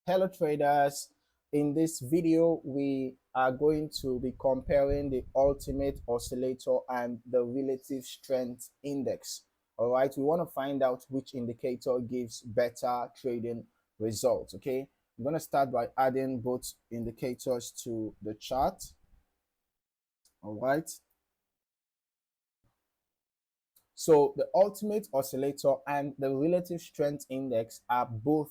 Hello traders, in this video we are going to be comparing the ultimate oscillator and the relative strength index. All right, we want to find out which indicator gives better trading results. Okay, I'm going to start by adding both indicators to the chart. All right, so the ultimate oscillator and the relative strength index are both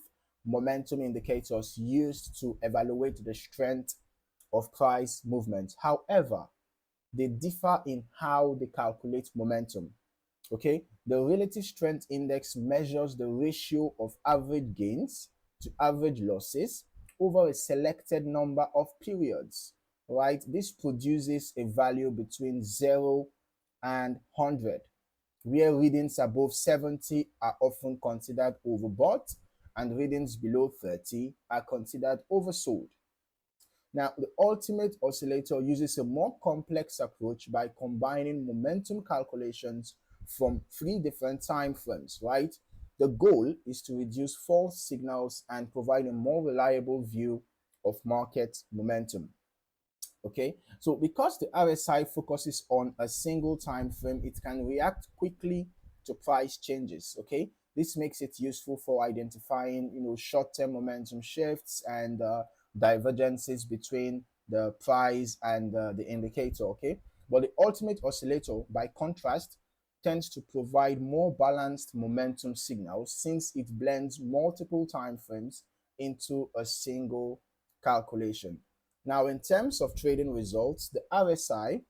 momentum indicators used to evaluate the strength of price movement. However, they differ in how they calculate momentum. Okay, the relative strength index measures the ratio of average gains to average losses over a selected number of periods. Right, this produces a value between 0 and 100, where readings above 70 are often considered overbought and readings below 30 are considered oversold. Now, the ultimate oscillator uses a more complex approach by combining momentum calculations from 3 different time frames, right? The goal is to reduce false signals and provide a more reliable view of market momentum. Okay, so because the RSI focuses on a single time frame, it can react quickly to price changes. Okay, this makes it useful for identifying short-term momentum shifts and divergences between the price and the indicator. Okay, but the ultimate oscillator, by contrast, tends to provide more balanced momentum signals since it blends multiple time frames into a single calculation. Now, in terms of trading results, the RSI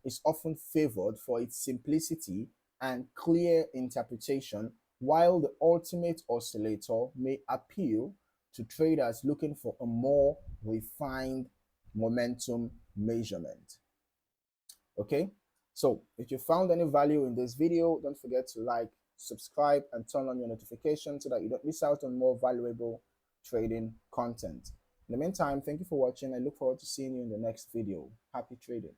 is often favored for its simplicity and clear interpretation, while the ultimate oscillator may appeal to traders looking for a more refined momentum measurement. Okay, so if you found any value in this video, don't forget to like, subscribe, and turn on your notifications so that you don't miss out on more valuable trading content. In the meantime, thank you for watching. I look forward to seeing you in the next video. Happy trading.